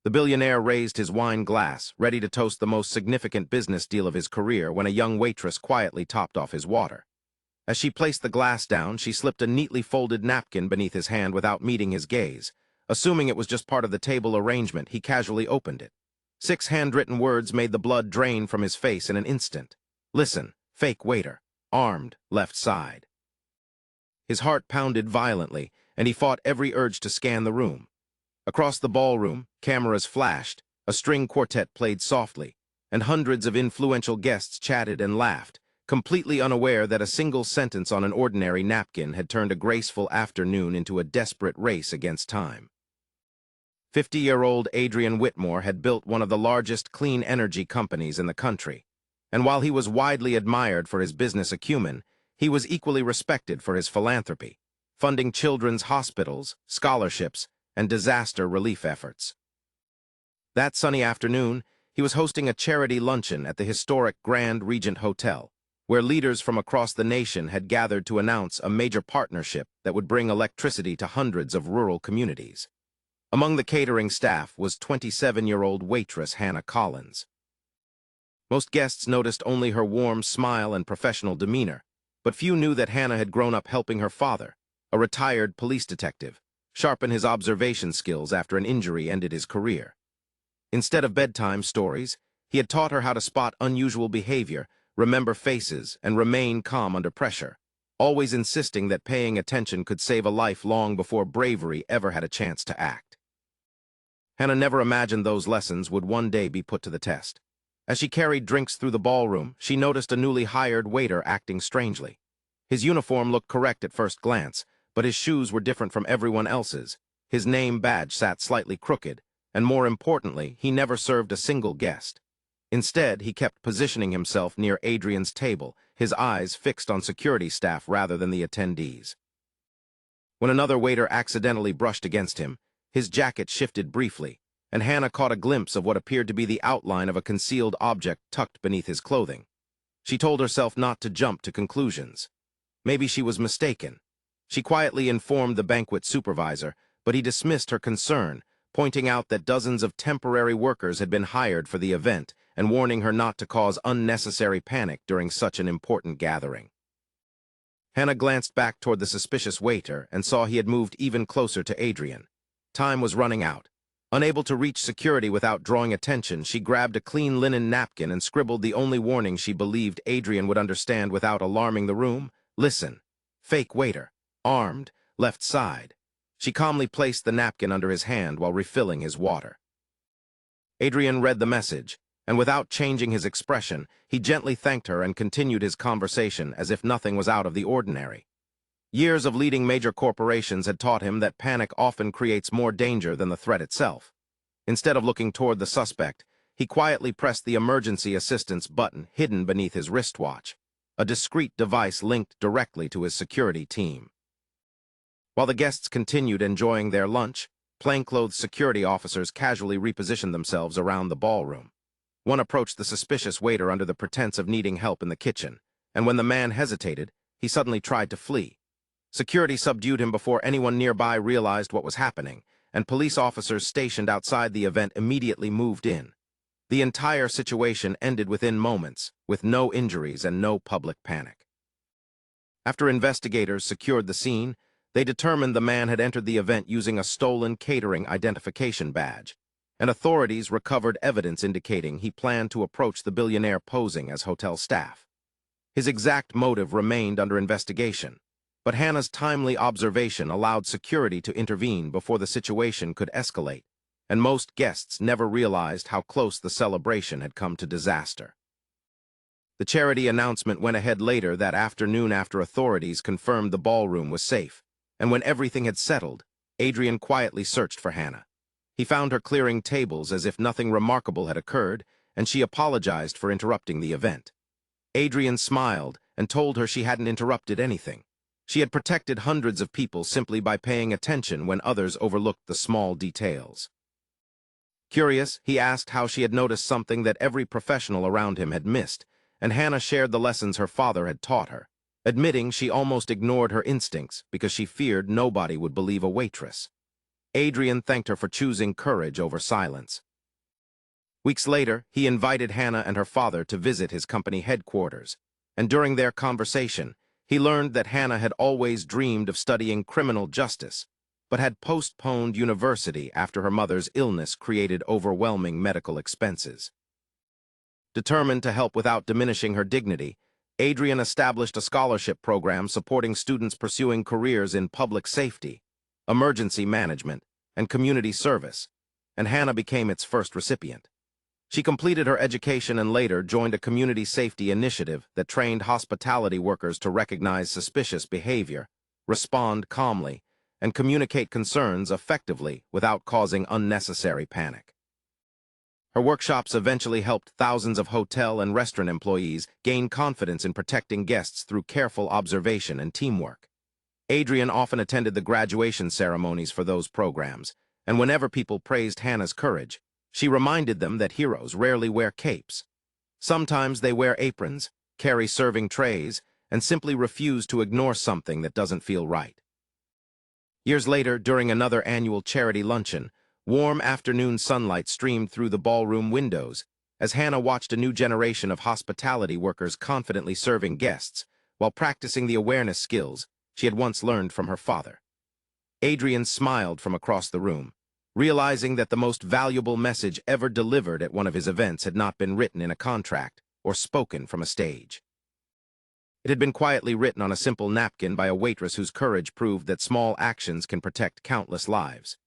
The billionaire raised his wine glass, ready to toast the most significant business deal of his career when a young waitress quietly topped off his water. As she placed the glass down, she slipped a neatly folded napkin beneath his hand without meeting his gaze. Assuming it was just part of the table arrangement, he casually opened it. 6 handwritten words made the blood drain from his face in an instant. "Listen, fake waiter. Armed, left side." His heart pounded violently, and he fought every urge to scan the room. Across the ballroom, cameras flashed, a string quartet played softly, and hundreds of influential guests chatted and laughed, completely unaware that a single sentence on an ordinary napkin had turned a graceful afternoon into a desperate race against time. 50-year-old Adrian Whitmore had built one of the largest clean energy companies in the country, and while he was widely admired for his business acumen, he was equally respected for his philanthropy, funding children's hospitals, scholarships, and disaster relief efforts. That sunny afternoon, he was hosting a charity luncheon at the historic Grand Regent Hotel, where leaders from across the nation had gathered to announce a major partnership that would bring electricity to hundreds of rural communities. Among the catering staff was 27-year-old waitress Hannah Collins. Most guests noticed only her warm smile and professional demeanor, but few knew that Hannah had grown up helping her father, a retired police detective, sharpen his observation skills after an injury ended his career. Instead of bedtime stories, he had taught her how to spot unusual behavior, remember faces, and remain calm under pressure, always insisting that paying attention could save a life long before bravery ever had a chance to act. Hannah never imagined those lessons would one day be put to the test. As she carried drinks through the ballroom, she noticed a newly hired waiter acting strangely. His uniform looked correct at first glance, but his shoes were different from everyone else's. His name badge sat slightly crooked, and more importantly, he never served a single guest. Instead, he kept positioning himself near Adrian's table, his eyes fixed on security staff rather than the attendees. When another waiter accidentally brushed against him, his jacket shifted briefly, and Hannah caught a glimpse of what appeared to be the outline of a concealed object tucked beneath his clothing. She told herself not to jump to conclusions. Maybe she was mistaken. She quietly informed the banquet supervisor, but he dismissed her concern, pointing out that dozens of temporary workers had been hired for the event and warning her not to cause unnecessary panic during such an important gathering. Hannah glanced back toward the suspicious waiter and saw he had moved even closer to Adrian. Time was running out. Unable to reach security without drawing attention, she grabbed a clean linen napkin and scribbled the only warning she believed Adrian would understand without alarming the room. "Listen, fake waiter. Armed, left side." She calmly placed the napkin under his hand while refilling his water. Adrian read the message, and without changing his expression, he gently thanked her and continued his conversation as if nothing was out of the ordinary. Years of leading major corporations had taught him that panic often creates more danger than the threat itself. Instead of looking toward the suspect, he quietly pressed the emergency assistance button hidden beneath his wristwatch, a discreet device linked directly to his security team. While the guests continued enjoying their lunch, plainclothes security officers casually repositioned themselves around the ballroom. One approached the suspicious waiter under the pretense of needing help in the kitchen, and when the man hesitated, he suddenly tried to flee. Security subdued him before anyone nearby realized what was happening, and police officers stationed outside the event immediately moved in. The entire situation ended within moments, with no injuries and no public panic. After investigators secured the scene, they determined the man had entered the event using a stolen catering identification badge, and authorities recovered evidence indicating he planned to approach the billionaire posing as hotel staff. His exact motive remained under investigation, but Hannah's timely observation allowed security to intervene before the situation could escalate, and most guests never realized how close the celebration had come to disaster. The charity announcement went ahead later that afternoon after authorities confirmed the ballroom was safe, and when everything had settled, Adrian quietly searched for Hannah. He found her clearing tables as if nothing remarkable had occurred, and she apologized for interrupting the event. Adrian smiled and told her she hadn't interrupted anything. She had protected hundreds of people simply by paying attention when others overlooked the small details. Curious, he asked how she had noticed something that every professional around him had missed, and Hannah shared the lessons her father had taught her, admitting she almost ignored her instincts because she feared nobody would believe a waitress. Adrian thanked her for choosing courage over silence. Weeks later, he invited Hannah and her father to visit his company headquarters, and during their conversation, he learned that Hannah had always dreamed of studying criminal justice, but had postponed university after her mother's illness created overwhelming medical expenses. Determined to help without diminishing her dignity, Adrian established a scholarship program supporting students pursuing careers in public safety, emergency management, and community service, and Hannah became its first recipient. She completed her education and later joined a community safety initiative that trained hospitality workers to recognize suspicious behavior, respond calmly, and communicate concerns effectively without causing unnecessary panic. Her workshops eventually helped thousands of hotel and restaurant employees gain confidence in protecting guests through careful observation and teamwork. Adrian often attended the graduation ceremonies for those programs, and whenever people praised Hannah's courage, she reminded them that heroes rarely wear capes. Sometimes they wear aprons, carry serving trays, and simply refuse to ignore something that doesn't feel right. Years later, during another annual charity luncheon, warm afternoon sunlight streamed through the ballroom windows as Hannah watched a new generation of hospitality workers confidently serving guests while practicing the awareness skills she had once learned from her father. Adrian smiled from across the room, realizing that the most valuable message ever delivered at one of his events had not been written in a contract or spoken from a stage. It had been quietly written on a simple napkin by a waitress whose courage proved that small actions can protect countless lives.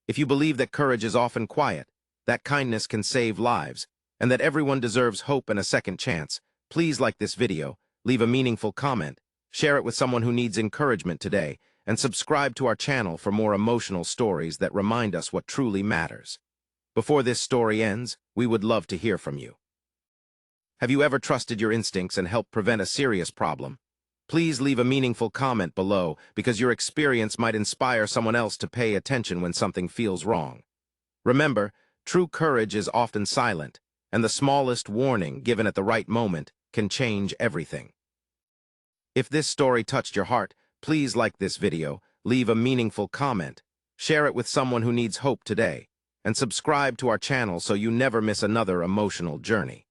If you believe that courage is often quiet, that kindness can save lives, and that everyone deserves hope and a second chance, please like this video, leave a meaningful comment, share it with someone who needs encouragement today, and subscribe to our channel for more emotional stories that remind us what truly matters. Before this story ends, we would love to hear from you. Have you ever trusted your instincts and helped prevent a serious problem? Please leave a meaningful comment below because your experience might inspire someone else to pay attention when something feels wrong. Remember, true courage is often silent, and the smallest warning given at the right moment can change everything. If this story touched your heart, please like this video, leave a meaningful comment, share it with someone who needs hope today, and subscribe to our channel so you never miss another emotional journey.